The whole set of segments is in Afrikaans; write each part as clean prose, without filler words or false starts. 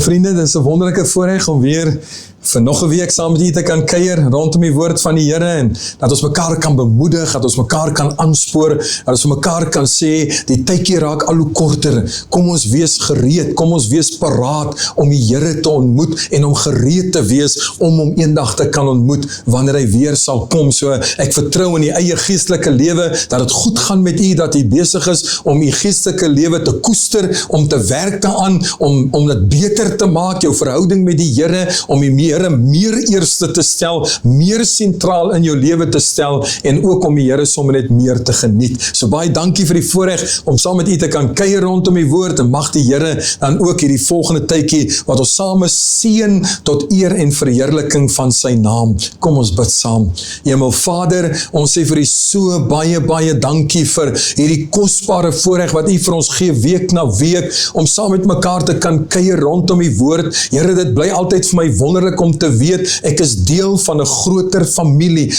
vriende, dit is 'n wonderlike voorreg om weer vir nog 'n week saam met julle te kan kuier rondom die woord van die Here en dat ons mekaar kan bemoedig, dat ons mekaar kan aanspoor, dat ons vir mekaar kan sê, die tydjie raak al hoe korter. Kom ons wees gereed, kom ons wees paraat om die Here te ontmoet en om gereed te wees om hom eendag te kan ontmoet wanneer hy weer sal kom. So ek vertrou in die eie geestelike lewe dat dit goed gaan met u, dat u besig is om u geestelike lewe te koester, om te werk daaraan, om dit beter te maak, jou verhouding met die Here, om die Here meer eerste te stel, meer sentraal in jou lewe te stel en ook om die Here sommer net meer te geniet. So baie dankie vir die voorreg om saam met u te kan kuier rondom die woord en mag die Here dan ook hierdie volgende tydjie wat ons saam seën tot eer en verheerliking van sy naam. Kom ons bid saam. Hemelvader, ons sê vir u so baie dankie vir hierdie kosbare voorreg wat u vir ons gee week na week om saam met mekaar te kan kuier rondom die woord. Here, dit bly altyd vir my wonderlik om te weet, ek is deel van 'n groter familie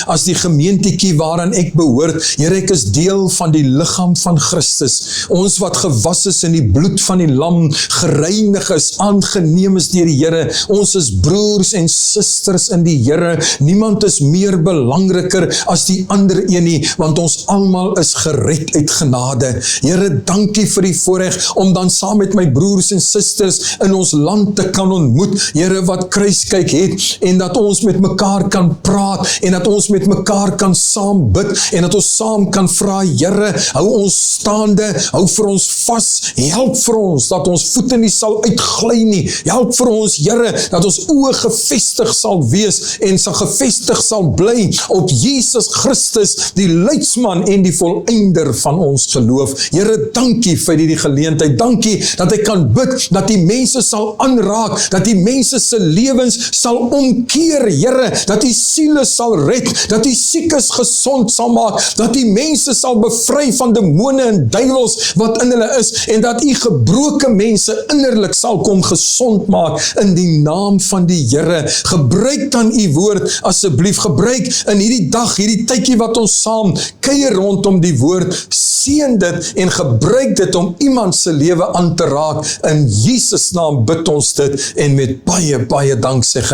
as die gemeentetjie waaraan ek behoort. Here, ek is deel van die liggaam van Christus. Ons wat gewas is in die bloed van die lam, gereinig is, aangeneem is deur die Here. Ons is broers en susters in die Here. Niemand is meer belangriker as die ander een nie, want ons almal is gered uit genade. Here, dankie vir die voorreg om dan saam met my broers en susters in ons land te kan ontmoet. Here, wat kruiskyk het en dat ons met mekaar kan praat en dat ons met mekaar kan saam bid en dat ons saam kan vra, Here, hou ons staande, hou vir ons vas, help vir ons dat ons voete nie sal uitgly nie. Help vir ons, Here, dat ons oë gefestig sal wees en sal gefestig sal bly op Jesus Christus, die leidsman en die volëinder van ons geloof. Here, dankie vir hierdie geleentheid. Dankie dat ek kan bid, dat die mense sal aanraak, dat die mense se lewens sal omkeer, Here, dat die siele sal red, dat die siekes gesond sal maak, dat die mense sal bevry van demone en duiwels wat in hulle is, en dat u gebroke mense innerlik sal kom gesond maak in die naam van die Here. Gebruik dan u woord, asseblief, gebruik in hierdie dag, hierdie tydjie wat ons saam kuier rondom die woord, seën dit en gebruik dit om iemand se lewe aan te raak. In Jesus naam bid ons dit en met baie dankseggings.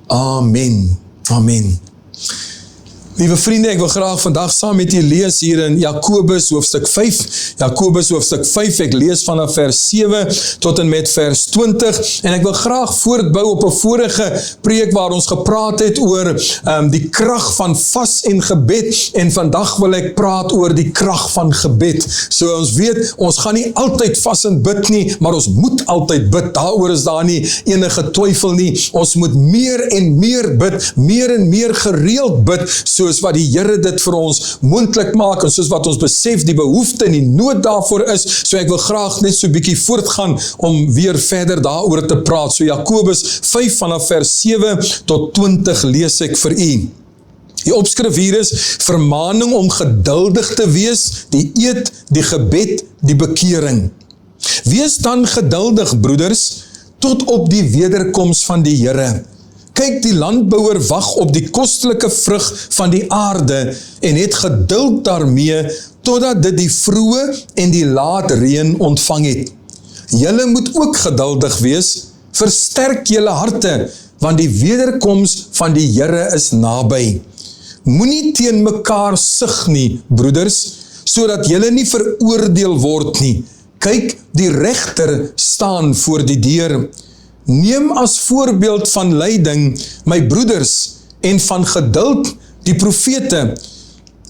Amen. Amen. Liewe vriende, ek wil graag vandag saam met u lees hier in Jakobus hoofstuk 5. Jakobus hoofstuk 5, ek lees vanaf vers 7 tot en met vers 20 en ek wil graag voortbou op 'n vorige preek waar ons gepraat het oor die krag van vas en gebed en vandag wil ek praat oor die krag van gebed. So ons weet, ons gaan nie altyd vas en bid nie, maar ons moet altyd bid. Daaroor is daar nie enige twyfel nie. Ons moet meer en meer bid, meer en meer gereeld bid, soos wat die Here dit vir ons moontlik maak en soos wat ons besef die behoefte en die nood daarvoor is. So ek wil graag net so 'n bietjie voortgaan om weer verder daaroor te praat. So Jakobus 5 vanaf vers 7 tot 20 lees ek vir u. Die opskrif hier is vermaning om geduldig te wees, die eed, die gebed, die bekering. Wees dan geduldig, broeders, tot op die wederkoms van die Here. Kyk, die landbouer wag op die kostelike vrug van die aarde en het geduld daarmee totdat dit die vroeë en die laat reën ontvang het. Julle moet ook geduldig wees, versterk julle harte, want die wederkoms van die Here is naby. Moenie teen mekaar sug nie, broeders, sodat julle nie veroordeel word nie. Kyk, die regter staan voor die deur. Neem as voorbeeld van lyding my broeders en van geduld die profete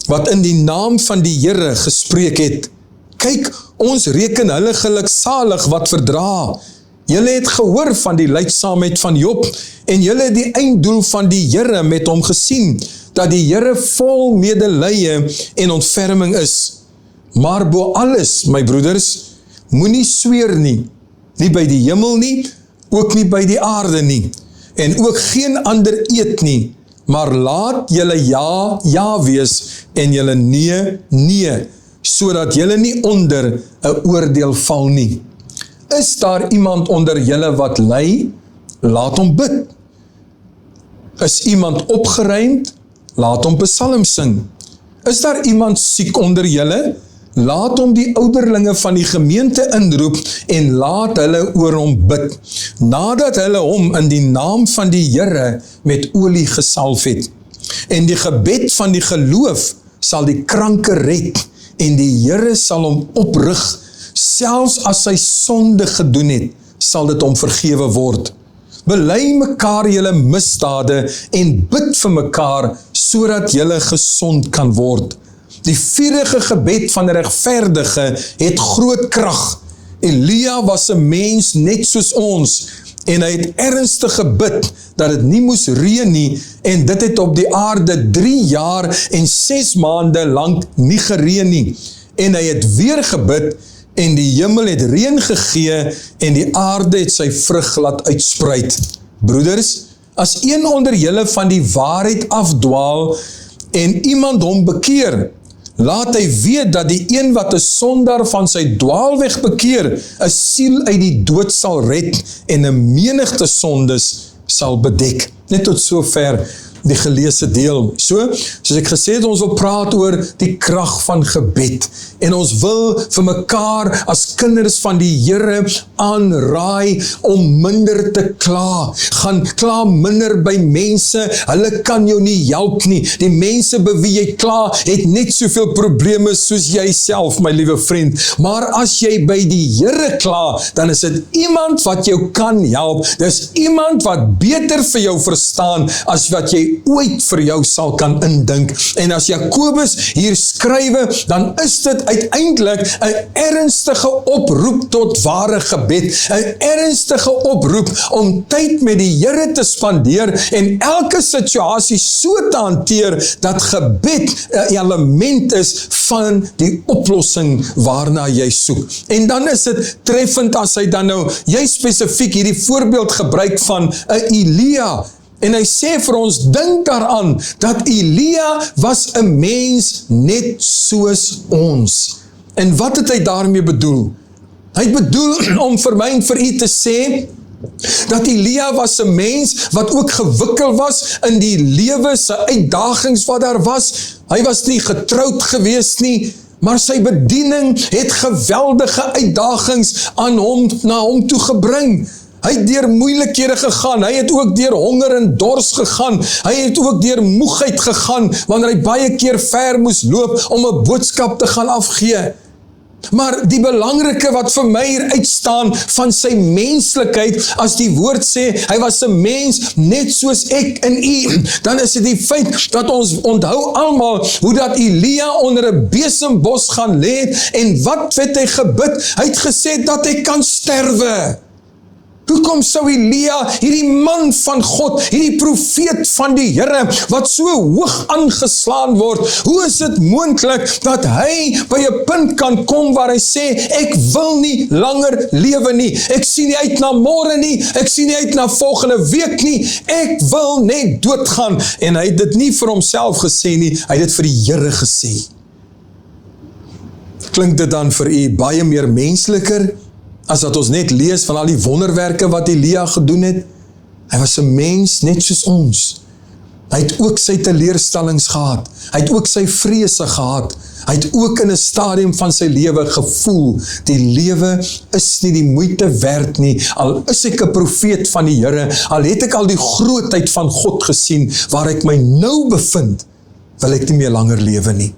wat in die naam van die Here gespreek het. Kyk, ons reken hulle geluksalig wat verdra. Julle het gehoor van die lydsaamheid van Job en julle het die einddoel van die Here met hom gesien, dat die Here vol medelee en ontferming is. Maar bo alles, my broeders, moenie sweer nie by die hemel nie, ook nie by die aarde nie, en ook geen ander eed nie, maar laat julle ja wees, en julle nee, sodat julle nie onder 'n oordeel val nie. Is daar iemand onder julle wat ly? Laat hom bid. Is iemand opgeruimd? Laat hom psalm sing. Is daar iemand siek onder julle? Laat hom die ouderlinge van die gemeente inroep en laat hulle oor hom bid, nadat hulle hom in die naam van die Here met olie gesalf het. En die gebed van die geloof sal die kranke red, en die Here sal hom oprig, selfs as hy sonde gedoen het, sal dit hom vergewe word. Bely mekaar julle misdade en bid vir mekaar, sodat julle gesond kan word. Die vurige gebed van die regverdige het groot krag. Elia was 'n mens net soos ons, en hy het ernstig gebid dat dit nie moes reën nie, en dit het op die aarde 3 jaar en 6 maande lang nie gereën nie. En hy het weer gebid, en die hemel het reën gegee, en die aarde het sy vrug laat uitspruit. Broeders, as een onder julle van die waarheid afdwaal, en iemand hom bekeer, laat hy weet dat die een wat 'n sondaar van sy dwaalweg bekeer, 'n siel uit die dood sal red, en 'n menigte sondes sal bedek. Net tot sover die geleesde deel. Soos ek gesê het, ons wil praat oor die krag van gebed, en ons wil vir mekaar as kinders van die Here aanraai om minder te kla. Gaan kla minder by mense, hulle kan jou nie help nie. Die mense by wie jy kla, het net soveel probleme soos jy self, my liewe vriend. Maar as jy by die Here kla, dan is dit iemand wat jou kan help. Dis iemand wat beter vir jou verstaan as wat jy ooit vir jou sal kan indink. En as Jakobus hier skrywe, dan is dit uiteindelik 'n ernstige oproep tot ware gebed, 'n ernstige oproep om tyd met die Here te spandeer en elke situasie so te hanteer dat gebed 'n element is van die oplossing waarna jy soek. En dan is dit treffend as hy dan nou jy spesifiek hierdie voorbeeld gebruik van 'n Elia. En hy sê vir ons, dink daaraan, dat Elia was 'n mens net soos ons. En wat het hy daarmee bedoel? Hy het bedoel om vir my en vir u te sê, dat Elia was 'n mens wat ook gewikkel was in die lewe se uitdagings wat daar was. Hy was nie getroud gewees nie, maar sy bediening het geweldige uitdagings na hom toe gebring. Hy het deur moeilikhede gegaan, hy het ook deur honger en dors gegaan, hy het ook deur moegheid gegaan, wanneer hy baie keer ver moes loop om 'n boodskap te gaan afgee. Maar die belangrike wat vir my hier uitstaan van sy menslikheid, as die woord sê, hy was 'n mens net soos ek en u, dan is dit die feit dat ons onthou almal hoe dat Elia onder 'n besembos gaan lê, en wat het hy gebid? Hy het gesê dat hy kan sterwe. Hoekom sou Elia, hierdie man van God, hierdie profeet van die Here, wat so hoog aangeslaan word, hoe is dit moontlik dat hy by 'n punt kan kom waar hy sê, ek wil nie langer lewe nie, ek sien nie uit na môre nie, ek sien nie uit na volgende week nie, ek wil net doodgaan. En hy het dit nie vir homself gesê nie, hy het dit vir die Here gesê. Klink dit dan vir u baie meer mensliker, as dat ons net lees van al die wonderwerke wat Elia gedoen het? Hy was 'n mens net soos ons. Hy het ook sy teleurstellings gehad. Hy het ook sy vrese gehad. Hy het ook in 'n stadium van sy lewe gevoel, die lewe is nie die moeite werd nie, al is ek 'n profeet van die Here, al het ek al die grootheid van God gesien, waar ek my nou bevind, wil ek nie meer langer lewe nie.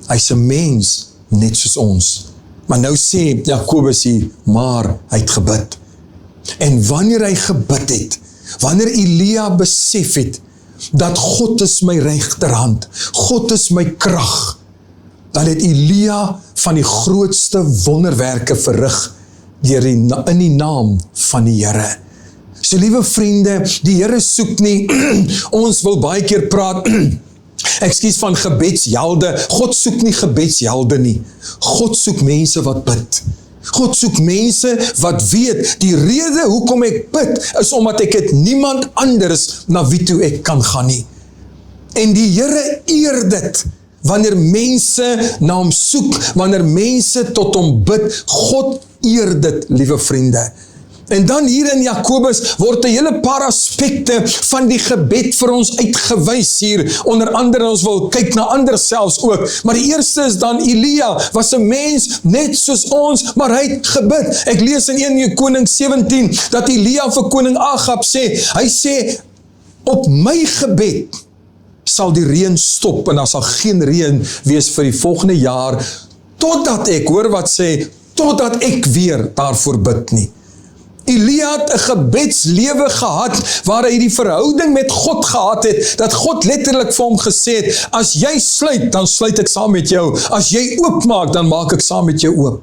Hy's 'n mens net soos ons. Maar nou sê Jakobus hier, maar hy het gebid. En wanneer hy gebid het, wanneer Elia besef het, dat God is my regterhand, God is my krag, dan het Elia van die grootste wonderwerke verrig, in die naam van die Here. So liewe vriende, die Here soek nie, ons wil baie keer praat, van gebedshelde. God soek nie gebedshelde nie. God soek mense wat bid. God soek mense wat weet, die rede hoekom ek bid, is omdat ek het niemand anders na wie toe ek kan gaan nie. En die Here eer dit, wanneer mense na hom soek, wanneer mense tot hom bid, God eer dit, liewe vriende. En dan hier in Jakobus word 'n hele paar aspekte van die gebed vir ons uitgewys hier. Onder andere, ons wil kyk na ander selfs ook. Maar die eerste is dan Elia, was 'n mens net soos ons, maar hy het gebid. Ek lees in 1 Koning 17, dat Elia vir koning Agab sê, hy sê, op my gebed sal die reën stop, en daar sal geen reën wees vir die volgende jaar, totdat ek, hoor wat sê, totdat ek weer daarvoor bid nie. Elia het 'n gebedslewe gehad, waar hy die verhouding met God gehad het, dat God letterlik vir hom gesê het, as jy sluit, dan sluit ek saam met jou, as jy oopmaak, dan maak ek saam met jou oop.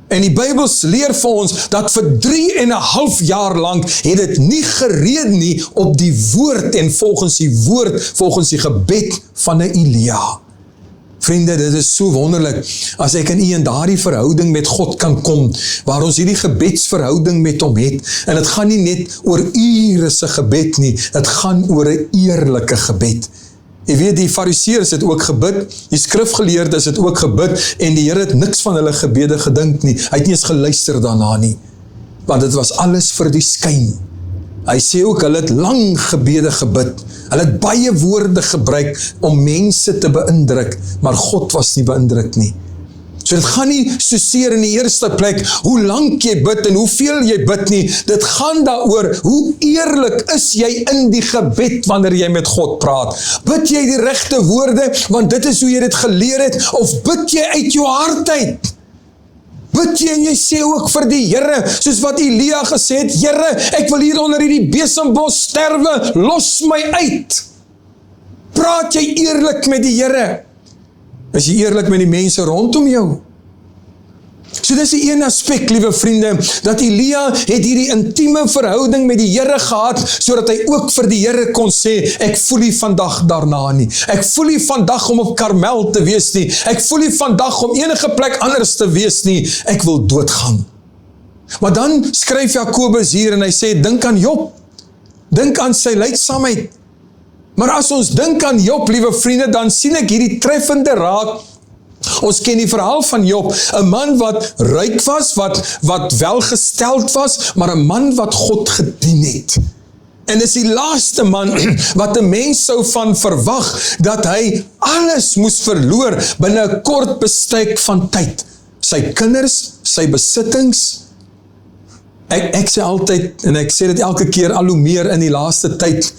En die Bybel leer vir ons, dat vir 3,5 jaar lang, het dit nie gereed nie, op die woord, en volgens die woord, volgens die gebed van 'n Elia. Vriende, dit is so wonderlik, as ek en u in daardie verhouding met God kan kom, waar ons hierdie gebedsverhouding met hom het, en het gaan nie net oor ure se gebed nie, het gaan oor 'n eerlike gebed. Jy weet, die Fariseërs het ook gebid, die skrifgeleerdes het ook gebid, en die Here het niks van hulle gebede gedink nie, hy het nie eens geluister daarna nie, want dit was alles vir die skyn. Hy sê ook, hulle het lang gebede gebid, hulle het baie woorde gebruik om mense te beïndruk, maar God was nie beïndruk nie. So dit gaan nie soseer in die eerste plek, hoe lank jy bid en hoeveel jy bid nie, dit gaan daaroor, hoe eerlik is jy in die gebed wanneer jy met God praat. Bid jy die regte woorde, want dit is hoe jy dit geleer het, of bid jy uit jou hart uit? Bid jy en jy sê ook vir die Here, soos wat Elia gesê het, Here, ek wil hier onder hierdie besembos sterwe, los my uit. Praat jy eerlik met die Here? Is jy eerlik met die mense rondom jou? So dis die een aspek, liewe vriende, dat Elia het hierdie intieme verhouding met die Here gehad, sodat hy ook vir die Here kon sê, ek voel nie vandag daarna nie, ek voel nie vandag om op Karmel te wees nie, ek voel nie vandag om enige plek anders te wees nie, ek wil doodgaan. Maar dan skryf Jakobus hier en hy sê, dink aan Job, dink aan sy lydsaamheid. Maar as ons dink aan Job, liewe vriende, dan sien ek hierdie treffende raak. Ons ken die verhaal van Job, 'n man wat ryk was, wat welgesteld was, maar 'n man wat God gedien het. En is die laaste man wat 'n mens sou van verwag, dat hy alles moes verloor binne 'n kort bestek van tyd. Sy kinders, sy besittings. Ek sê altyd, en ek sê dit elke keer al hoe meer in die laaste tyd,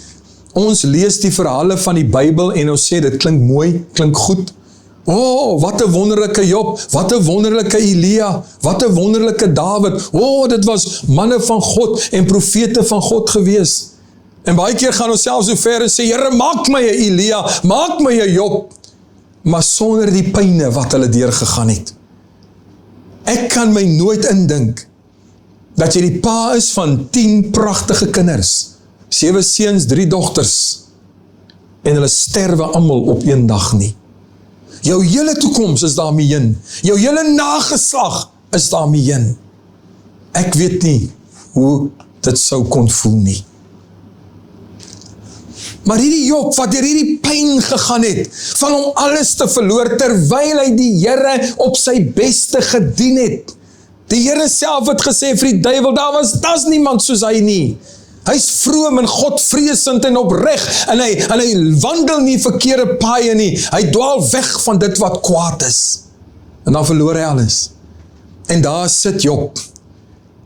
ons lees die verhale van die Bybel en ons sê, dit klink mooi, klink goed. Wat 'n wonderlike Job, wat 'n wonderlike Elia, wat 'n wonderlike Dawid. Dit was manne van God en profete van God gewees. En baie keer gaan ons selfs so ver en sê, Here, maak my 'n Elia, maak my 'n Job, maar sonder die pyne wat hulle deurgegaan het. Ek kan my nooit indink, dat jy die pa is van 10 pragtige kinders, 7 seuns, 3 dogters, en hulle sterwe almal op een dag nie. Jou hele toekoms is daarmee heen. Jou hele nageslag is daarmee heen. Ek weet nie hoe dit sou kon voel nie. Maar hierdie Job, wat deur hierdie pyn gegaan het, van hom alles te verloor, terwyl hy die Here op sy beste gedien het. Die Here self het gesê vir die duiwel, daar's niemand soos hy nie. Hy's vroom en Godvreesend en opreg, en hy wandel nie verkeerde paaie nie, hy dwaal weg van dit wat kwaad is, en dan verloor hy alles. En daar sit Job.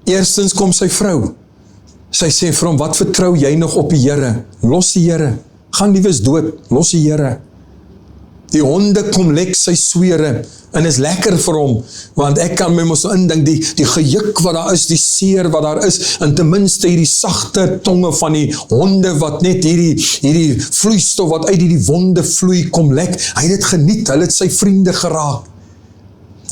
Eerstens kom sy vrou, sy sê vir hom, wat vertrou jy nog op die Here? Los die Here, gaan liewes dood, los die Here. Die honde kom lek sy swere, en is lekker vir hom, want ek kan my mos indink, die gejuk wat daar is, die seer wat daar is, en ten minste hierdie sagte tonge van die honde, wat net hierdie vloeistof wat uit die wonde vloei, kom lek, hy het dit geniet, hy het sy vriende geraak.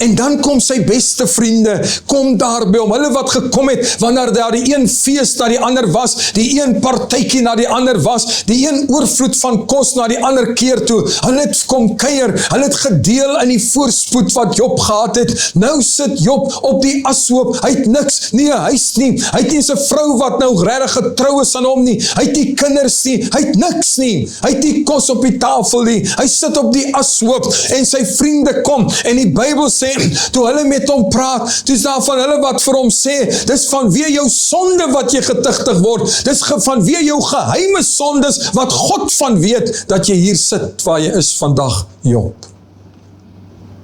En dan kom sy beste vriende, kom daar by hom, hulle wat gekom het, wanneer daar die een feest na die ander was, die een partytjie na die ander was, die een oorvloed van kos na die ander keer toe, hulle het kom kuier, hulle het gedeel in die voorspoed wat Job gehad het. Nou sit Job op die ashoop, hy het niks, nie 'n huis nie, hy het nie eens 'n vrou wat nou regtig getrou is aan hom nie, hy het nie kinders nie, hy het niks nie, hy het nie kos op die tafel nie, hy sit op die ashoop, en sy vriende kom, en die Bybel sê, sê, toe hulle met hom praat, toe is daar van hulle wat vir hom sê, dis vanweë jou sonde wat jy getuigtig word, dis vanweë jou geheime sondes, wat God van weet, dat jy hier sit, waar jy is vandag, Job.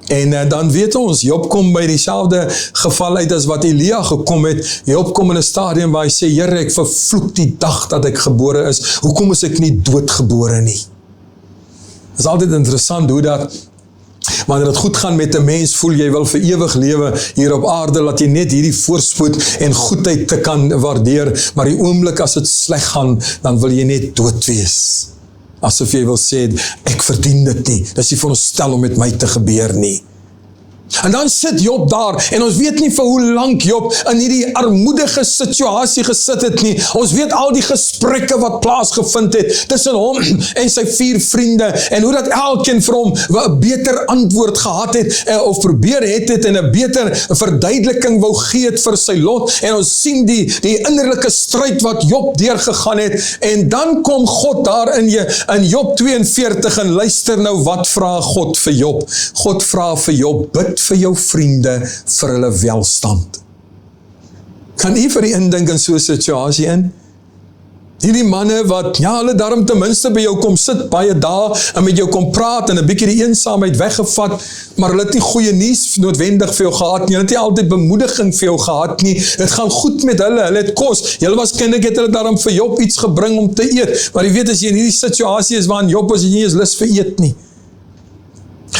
En dan weet ons, Job kom by dieselfde geval uit as wat Elia gekom het. Job kom in 'n stadium waar hy sê, Here, ek vervloek die dag dat ek gebore is. Hoekom is ek nie doodgebore nie? Het is altyd interessant hoe dat, wanneer het goed gaan met 'n mens, voel jy wil vir ewig lewe hier op aarde, dat jy net hierdie voorspoed en goedheid te kan waardeer, maar die oomblik as het sleg gaan, dan wil jy net dood wees. Asof jy wil sê, ek verdien dit nie, dit is nie veronderstel om met my te gebeur nie. En dan sit Job daar, en ons weet nie vir hoe lank Job in hierdie armoedige situasie gesit het nie. Ons weet al die gesprekke wat plaasgevind het, tussen hom en sy 4 vriende, en hoe dat elkeen vir hom 'n beter antwoord gehad het, of probeer het, en 'n beter verduideliking wou gee het vir sy lot, en ons sien die innerlike stryd wat Job deurgegaan het, en dan kom God daar in Job 42, en luister nou wat vra God vir Job. God vra vir Job, bid vir jou vriende vir hulle welstand. Kan u vir die indink in so 'n situasie in? Hierdie manne wat, hulle daarom ten minste by jou kom sit baie dae, en met jou kom praat, en 'n bietjie die eensaamheid weggevat, maar hulle het nie goeie nuus noodwendig vir jou gehad nie, hulle het nie altyd bemoediging vir jou gehad nie, het gaan goed met hulle het kos, julle waarskynlik het hulle daarom vir Job iets gebring om te eet, maar jy weet as jy in hierdie situasie is, waarin Job as jy nie eens lus vir eet nie.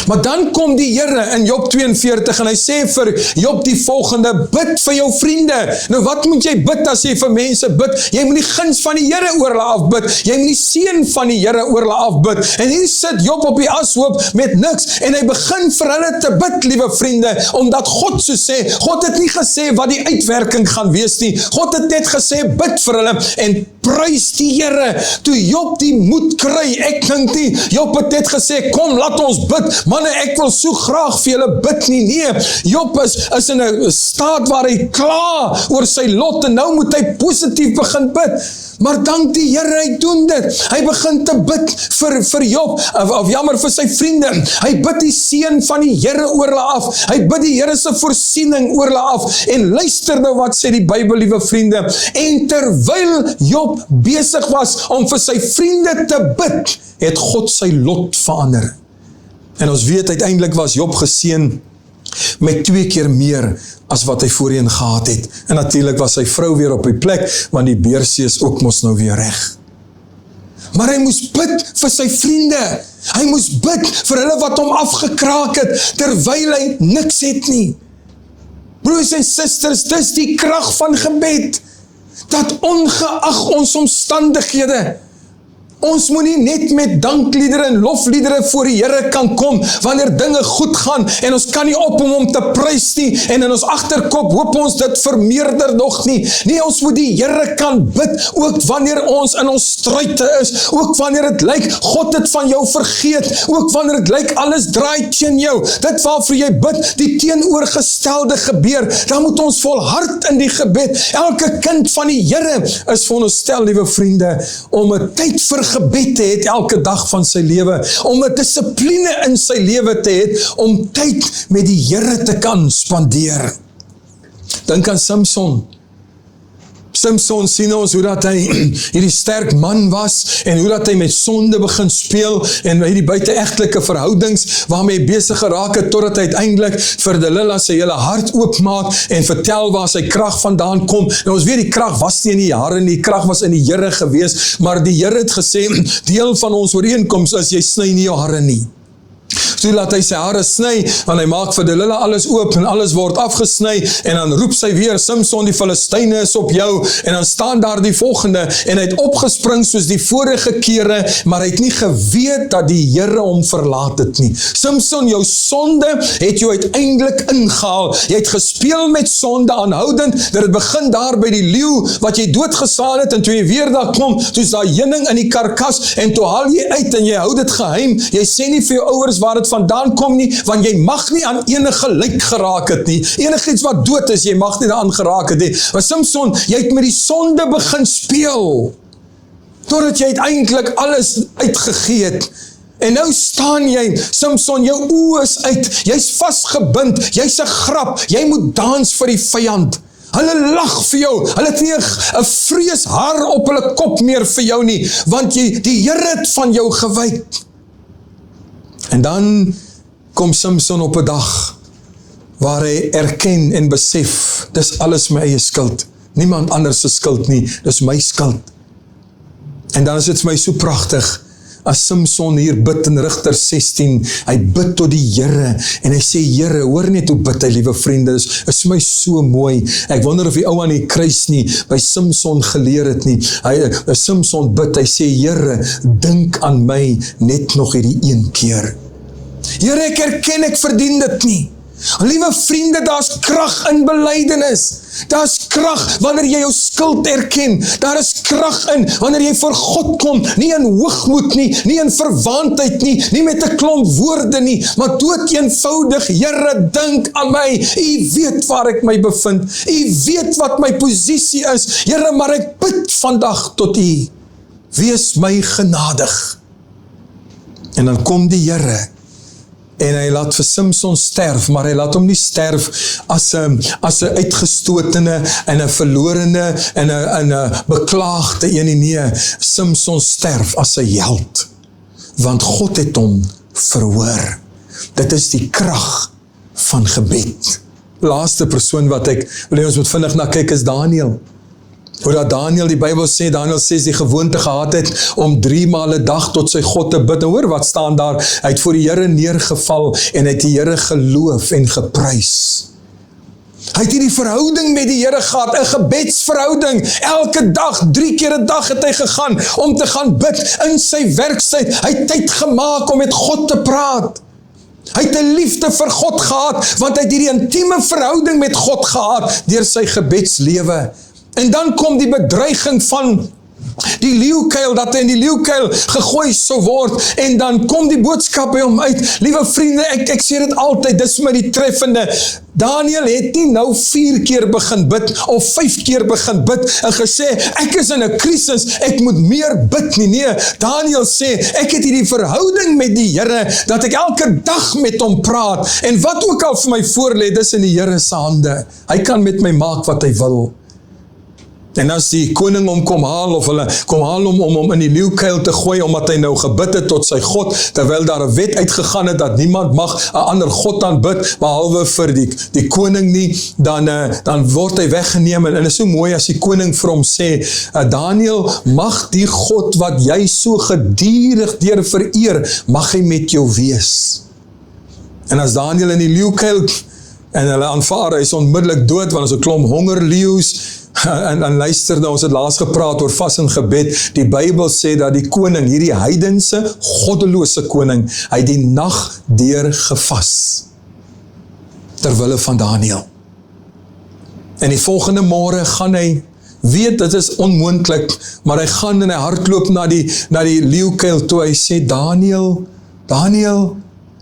Maar dan kom die Here in Job 42 en hy sê vir Job die volgende, bid vir jou vriende. Nou wat moet jy bid as jy vir mense bid? Jy moet die guns van die Here oor hulle afbid. Jy moet die seën van die Here oor hulle afbid. En hier sit Job op die ashoop met niks en hy begin vir hulle te bid, liewe vriende, omdat God so sê. God het nie gesê wat die uitwerking gaan wees nie. God het net gesê, bid vir hulle en prys die Here. Toe Job die moed kry, ek dink nie, Job het net gesê, kom laat ons bid, manne ek wil so graag vir julle bid nie, nee, Job is in 'n staat waar hy kla oor sy lot en nou moet hy positief begin bid, maar dank die Here, hy doen dit, hy begin te bid vir Job, of jammer vir sy vriende, hy bid die seën van die Here oor hulle af, hy bid die Here se voorsiening oor hulle af, en luister nou wat sê die Bybel, liewe vriende, en terwyl Job besig was om vir sy vriende te bid, het God sy lot verander. En ons weet uiteindelik was Job geseën met 2 keer meer as wat hy voorheen gehad het. En natuurlik was sy vrou weer op die plek, want die beursie is ook mos nou weer reg. Maar hy moes bid vir sy vriende. Hy moes bid vir hulle wat hom afgekraak het, terwyl hy niks het nie. Broers en susters, dis die krag van gebed, dat ongeag ons omstandighede, ons moet nie net met dankliedere en lofliedere voor die Here kan kom, wanneer dinge goed gaan, en ons kan nie op om te prys nie, en in ons agterkop hoop ons dit vermeerder nog nie. Nee, ons moet die Here kan bid, ook wanneer ons in ons struite is, ook wanneer het lyk, God het van jou vergeet, ook wanneer het lyk, alles draai teen jou, dit waarvoor jy bid, die teenoorgestelde gebeur, dan moet ons volhard in die gebed. Elke kind van die Here is veronderstel, liewe vriende, om 'n tyd vir gebed te het elke dag van sy lewe, om 'n dissipline in sy lewe te het, om tyd met die Here te kan spandeer. Dink aan Samson. Samson sien ons hoe dat hy hierdie sterk man was, en hoe dat hy met sonde begin speel, en hierdie buiteegtelike verhoudings, waarmee hy besig geraak het, totdat hy uiteindelik vir Delilah sy hele hart oopmaak, en vertel waar sy krag vandaan kom. En ons weet die krag was nie in die hare nie, die krag was in die Here gewees, maar die Here het gesê, deel van ons ooreenkoms is, jy sny nie jou hare nie. Toe laat hy sy hare sny, want hy maak vir Delilah alles oop, en alles word afgesny, en dan roep sy weer, Samson, die Filistyne is op jou, en dan staan daar die volgende, en hy het opgespring soos die vorige kere, maar hy het nie geweet dat die Here hom verlaat het nie. Samson, jou sonde het jou uiteindelik ingehaal, jy het gespeel met sonde aanhoudend, dat het begin daar by die leeu, wat jy doodgesaan het, en toe jy weer daar kom, toe is daar heuning in die karkas, en toe haal jy uit, en jy hou dit geheim, jy sê nie vir jou ouers waar het vandaan kom nie, want jy mag nie aan enige lijk geraak het nie, enigiets wat dood is, jy mag nie daaraan geraak het nie, maar Samson, jy het met die sonde begin speel, totdat jy uiteindelik alles uitgegee het, En nou staan jy, Samson, jou oë is uit, jy's vasgebind, jy's 'n grap, jy moet dans vir die vyand. Hulle lag vir jou, hulle het nie 'n vreeshaar op hulle kop meer vir jou nie, want die Here het van jou gewyk. En dan kom Samson op 'n dag, waar hy erken en besef, dis alles my eie skuld, niemand anders se skuld nie, dis my skuld. En dan is dit vir my so pragtig, as Samson hier bid in Rigter 16, hy bid tot die Here, en hy sê, Here, hoor net hoe bid hy, liewe vriende, is my so mooi, ek wonder of die ou aan die kruis nie, by Samson geleer het nie, Samson bid, hy sê, Here, dink aan my, net nog hierdie een keer. Here, ek erken, ek verdien dit nie. Liewe vriende, daar's krag in belydenis. Daar's krag wanneer jy jou skuld erken. Daar is krag in wanneer jy voor God kom, nie in hoogmoed nie, nie in verwaandheid nie, nie met 'n klomp woorde nie, maar dood eenvoudig, Here, dink aan my. U weet waar ek my bevind. U weet wat my posisie is. Here, maar ek bid vandag tot U. Wees my genadig. En dan kom die Here, en hy laat vir Samson sterf, maar hy laat hom nie sterf as 'n uitgestotene en 'n verlorene en 'n beklaagde een nie. Samson sterf as 'n held, want God het hom verhoor. Dit is die krag van gebed. Laaste persoon wat ek wil hê ons moet vinnig na kyk is Daniel. Hoe dat Daniel, die Bybel sê, Daniel sê die gewoonte gehad het om 3 maal 'n dag tot sy God te bid. En hoor wat staan daar, hy het voor die Here neergeval en hy het die Here geloof en geprys. Hy het hierdie verhouding met die Here gehad, 'n gebedsverhouding. Elke dag, 3 keer 'n dag het hy gegaan om te gaan bid in sy werkstyd. Hy het tyd gemaak om met God te praat. Hy het 'n liefde vir God gehad, want hy het hierdie intieme verhouding met God gehad deur sy gebedslewe. En dan kom die bedreiging van die leeukuil, dat hy in die leeukuil gegooi sou word, en dan kom die boodskap by hom uit. Liewe vriende, ek sê dit altyd, dis my die treffende. Daniel het nie nou 4 keer begin bid, of 5 keer begin bid, en gesê, ek is in 'n krisis, ek moet meer bid nie. Nee, Daniel sê, ek het hierdie verhouding met die Here, dat ek elke dag met hom praat, en wat ook al vir my voorlê, dis in die Here se hande. Hy kan met my maak wat hy wil. En as die koning hom kom haal, of hulle kom haal om hom in die leeukuil te gooi, omdat hy nou gebid het tot sy God, terwyl daar 'n wet uitgegaan het, dat niemand mag 'n ander God aanbid, behalwe vir die koning nie, dan word hy weggeneem, en is so mooi as die koning vir hom sê, Daniel, mag die God wat jy so gedurig deur vereer, mag hy met jou wees. En as Daniel in die leeukuil, en hulle aanvaar, hy is onmiddellik dood, want is 'n klomp hongerleeu's, en luister nou, ons het laas gepraat oor vas en gebed, die Bybel sê dat die koning, hierdie heidense, goddelose koning, hy het die nag deur gevas, terwille van Daniel. En die volgende môre gaan hy, weet dit is onmoontlik, maar hy gaan en hy hardloop na die leeukuil toe, hy sê, Daniel,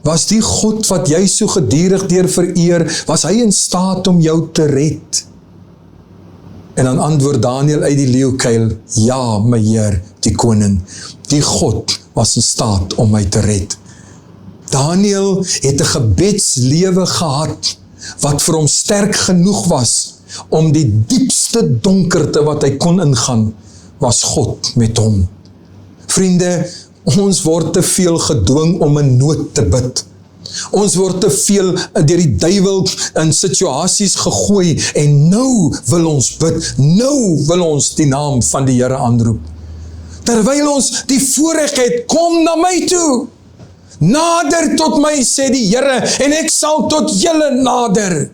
was die God wat jy so gedurig deur vereer, was hy in staat om jou te red? En dan antwoord Daniel uit die leeukuil, ja, my Heer, die koning, die God was in staat om my te red. Daniel het 'n gebedslewe gehad, wat vir hom sterk genoeg was, om die diepste donkerte wat hy kon ingaan, was God met hom. Vriende, ons word te veel gedwing om in nood te bid. Ons word te veel deur die duiwel in situasies gegooi, en nou wil ons bid, nou wil ons die naam van die Here aanroep. Terwyl ons die voorreg het, kom na my toe. Nader tot my, sê die Here, en ek sal tot julle nader.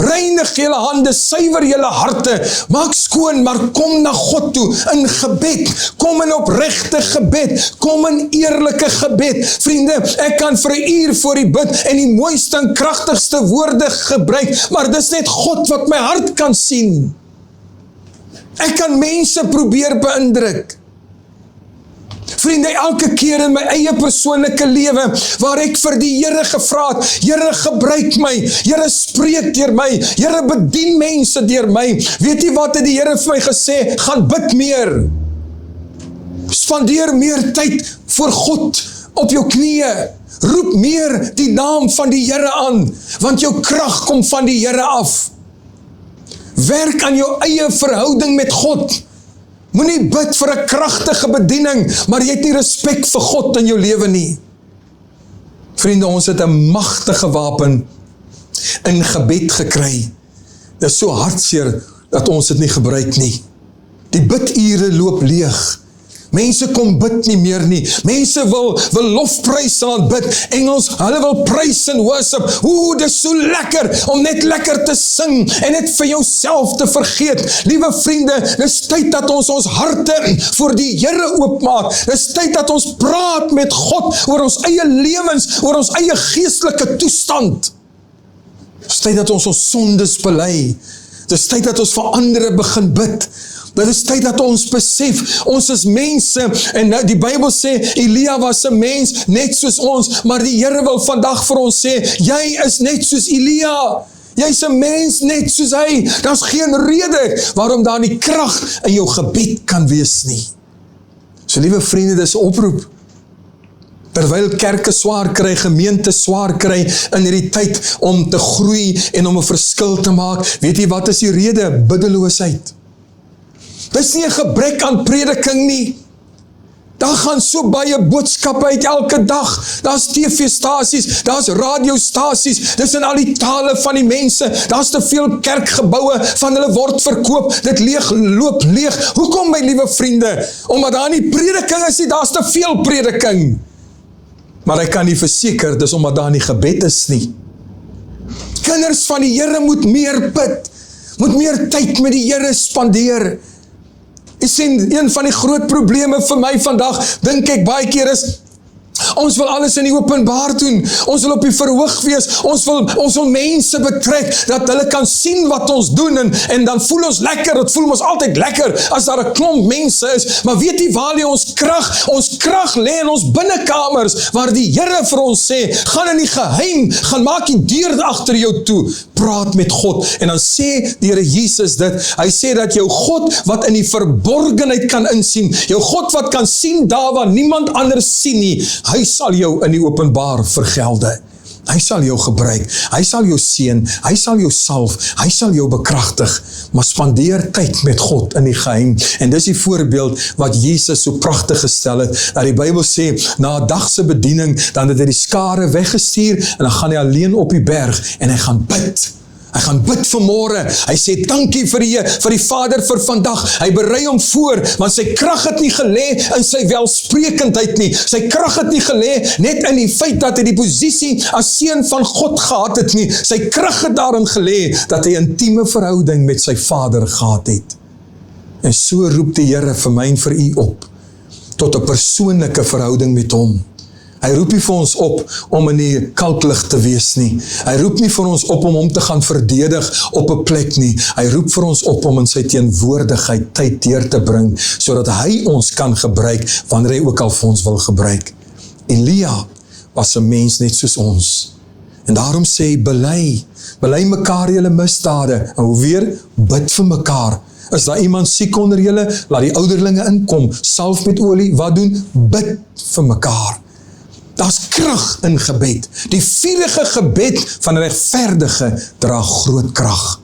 Reinig julle hande, suiwer julle harte, maak skoon, maar kom na God toe, in gebed, kom in opregte gebed, kom in eerlike gebed. Vriende, ek kan vir 'n uur voor die bid, en die mooiste en kragtigste woorde gebruik, maar dis net God wat my hart kan sien. Ek kan mense probeer beïndruk. Vriende, elke keer in my eie persoonlike lewe, waar ek vir die Here gevra het, Here gebruik my, Here spreek deur my, Here bedien mense deur my, weet jy wat het die Here vir my gesê, gaan bid meer, spandeer meer tyd voor God, op jou knieë, roep meer die naam van die Here aan, want jou krag kom van die Here af. Werk aan jou eie verhouding met God. Moenie bid vir 'n kragtige bediening, maar jy het nie respek vir God in jou lewe nie. Vriende, ons het 'n magtige wapen in gebed gekry. Dit is so hartseer dat ons dit nie gebruik nie. Die bidure loop leeg. Mense kom bid nie meer nie. Mense wil lofprys aan bid. Engels, hulle wil prys en worship. Dit is so lekker om net lekker te sing en net vir jouself te vergeet. Liewe vriende, dit is tyd dat ons harte voor die Here oopmaak. Dit is tyd dat ons praat met God oor ons eie lewens, oor ons eie geestelike toestand. Dit is tyd dat ons sondes bely. Dit is tyd dat ons vir ander begin bid. Dit is tyd dat ons besef, ons is mense, en die Bybel sê, Elia was 'n mens, net soos ons, maar die Here wil vandag vir ons sê, jy is net soos Elia, jy is 'n mens net soos hy, daar is geen rede, waarom daar nie krag in jou gebed kan wees nie. So liewe vriende, dit is 'n oproep, terwyl kerke swaar kry, gemeente swaar kry, in hierdie tyd om te groei, en om 'n verskil te maak, weet jy wat is die rede? Biddeloosheid. Dis nie 'n gebrek aan prediking nie. Daar gaan so baie boodskappe uit elke dag. Daar's TV-stasies, daar's radiostasies, dis in al die tale van die mense. Daar's te veel kerkgeboue, van hulle word verkoop, dit loop leeg. Hoekom, my liewe vriende? Omdat daar nie prediking is nie, daar's te veel prediking. Maar ek kan nie verseker, dis omdat daar nie gebed is nie. Kinders van die Here moet meer bid, moet meer tyd met die Here spandeer. Jy sien, een van die groot probleme vir my vandag, dink ek baie keer is, ons wil alles in die openbaar doen, ons wil op die verhoog wees, ons wil mense betrek, dat hulle kan sien wat ons doen, en dan voel ons lekker, het voel ons altyd lekker, as daar 'n klomp mense is, maar weet jy waar lê ons krag? Ons krag lê in ons binnekamers, waar die Here vir ons sê, gaan in die geheim, gaan maak die deur agter jou toe, praat met God, en dan sê die Here Jesus dit, hy sê dat jou God wat in die verborgenheid kan insien, jou God wat kan sien daar waar niemand anders sien nie, hy sal jou in die openbaar vergelde. Hy sal jou gebruik, hy sal jou seën, hy sal jou salf, hy sal jou bekragtig, maar spandeer tyd met God in die geheim. En dis die voorbeeld wat Jesus so pragtig gestel het, dat die Bybel sê, na 'n dag se bediening, dan het hy die skare weggestuur, en dan gaan hy alleen op die berg, en hy gaan bid. Hy gaan bid vanmôre, hy sê dankie vir die Vader vir vandag, hy berei hom voor, want sy krag het nie gelê in sy welsprekendheid nie, sy krag het nie gelê net in die feit dat hy die posisie as seun van God gehad het nie, sy krag het daarin gelê, dat hy intieme verhouding met sy Vader gehad het. En so roep die Here vir my en vir u op, tot 'n persoonlike verhouding met hom. Hy roep nie vir ons op om in die kalklig te wees nie. Hy roep nie vir ons op om hom te gaan verdedig op 'n plek nie. Hy roep vir ons op om in sy teenwoordigheid tyd deur te bring, sodat hy ons kan gebruik, wanneer hy ook al vir ons wil gebruik. Elia was 'n mens net soos ons. En daarom sê hy, bely mekaar julle misdade. En hoe weer? Bid vir mekaar. Is daar iemand siek onder julle? Laat die ouderlinge inkom. Salf met olie. Wat doen? Bid vir mekaar. Daar's krag in gebed. Die vurige gebed van 'n regverdige dra groot krag.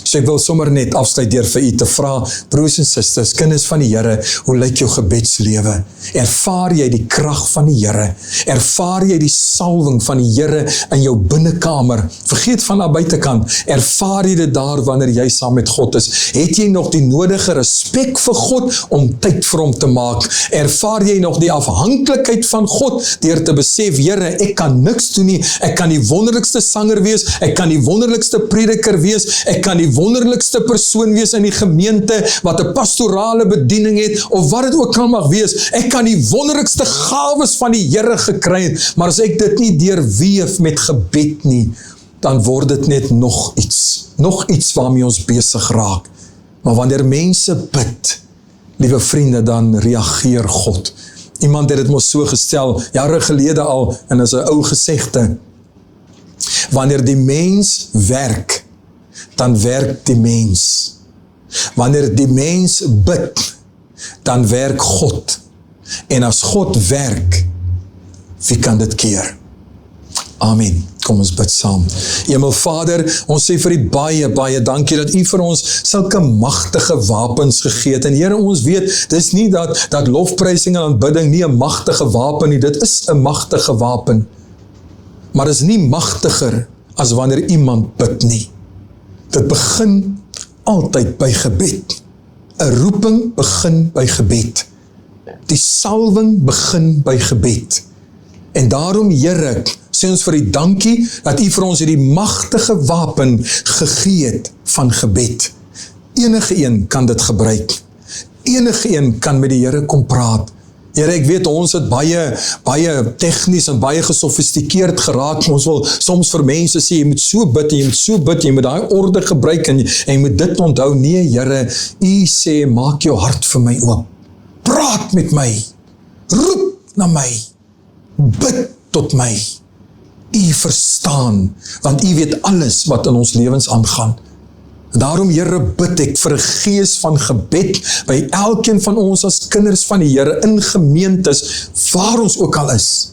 So ek wil sommer net afsluit deur vir u te vra, broers en susters, kinders van die Here, hoe lyk jou gebedslewe? Ervaar jy die krag van die Here? Ervaar jy die salwing van die Here in jou binnekamer? Vergeet van daar buitekant. Ervaar jy dit daar wanneer jy saam met God is? Het jy nog die nodige respek vir God om tyd vir hom te maak? Ervaar jy nog die afhanklikheid van God deur te besef, Here, ek kan niks doen nie. Ek kan die wonderlikste sanger wees, ek kan die wonderlikste prediker wees, ek kan die wonderlikste persoon wees in die gemeente, wat 'n pastorale bediening het, of wat dit ook al mag wees. Ek kan die wonderlikste gawes van die Here gekry het, maar as ek dit nie deurweef met gebed nie, dan word dit net nog iets waarmee ons besig raak. Maar wanneer mense bid, liewe vriende, dan reageer God. Iemand het dit mos so gestel, jare gelede al, en is 'n ou gesegde, wanneer die mens werk, dan werk die mens. Wanneer die mens bid, dan werk God. En as God werk, wie kan dit keer? Amen. Kom ons bid saam. Hemelvader, ons sê vir U baie dankie dat U vir ons sulke magtige wapens gegee het. En Here, ons weet, dis nie dat lofprysing en aanbidding nie 'n magtige wapen nie. Dit is 'n magtige wapen. Maar is nie magtiger as wanneer iemand bid nie. Dit begin altyd by gebed. 'n Roeping begin by gebed. Die salwing begin by gebed. En daarom, Here, sê ons vir U dankie dat U vir ons hierdie magtige wapen gegee het van gebed. Enige een kan dit gebruik. Enige een kan met die Here kom praat. Here, ek weet ons het baie tegnies en baie gesofistikeerd geraak. Ons wil soms vir mense sê, jy moet so bid en jy moet so bid, jy moet daai orde gebruik en jy moet dit onthou. Nee, Here, U sê, maak jou hart vir my oop. Praat met my. Roep na my. Bid tot my. U verstaan, want U weet alles wat in ons lewens aangaan. Daarom, Here, bid ek vir 'n gees van gebed by elkeen van ons as kinders van die Here in gemeentes, waar ons ook al is,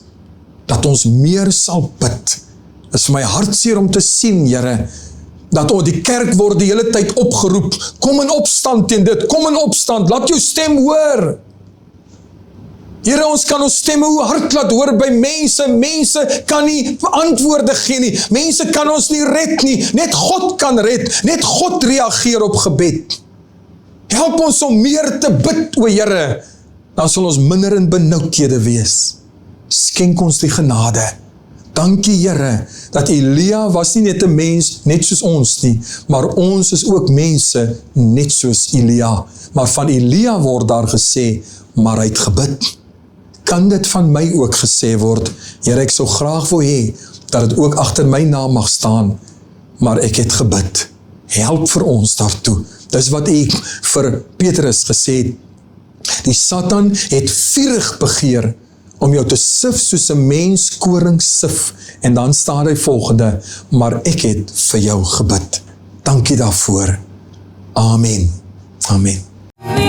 dat ons meer sal bid. Dit is vir my hartseer om te sien, Here, dat die kerk word die hele tyd opgeroep, kom in opstand teen dit, kom in opstand, laat jou stem hoor. Here, ons kan ons stemme hoe hard laat hoor by mense kan nie antwoorde gee nie, mense kan ons nie red nie, net God kan red, net God reageer op gebed. Help ons om meer te bid, o Here, dan sal ons minder in benoudhede wees. Skenk ons die genade. Dankie, Here, dat Elia was nie net 'n mens, net soos ons nie, maar ons is ook mense, net soos Elia. Maar van Elia word daar gesê, maar hy het gebid. Kan dit van my ook gesê word, Here, ek sou graag wil hê, dat dit ook agter my naam mag staan, maar ek het gebid. Help vir ons daartoe. Dis wat ek vir Petrus gesê het. Die Satan het vurig begeer om jou te sif soos 'n mens koring sif, en dan staan hy volgende, maar ek het vir jou gebid. Dankie daarvoor. Amen. Amen.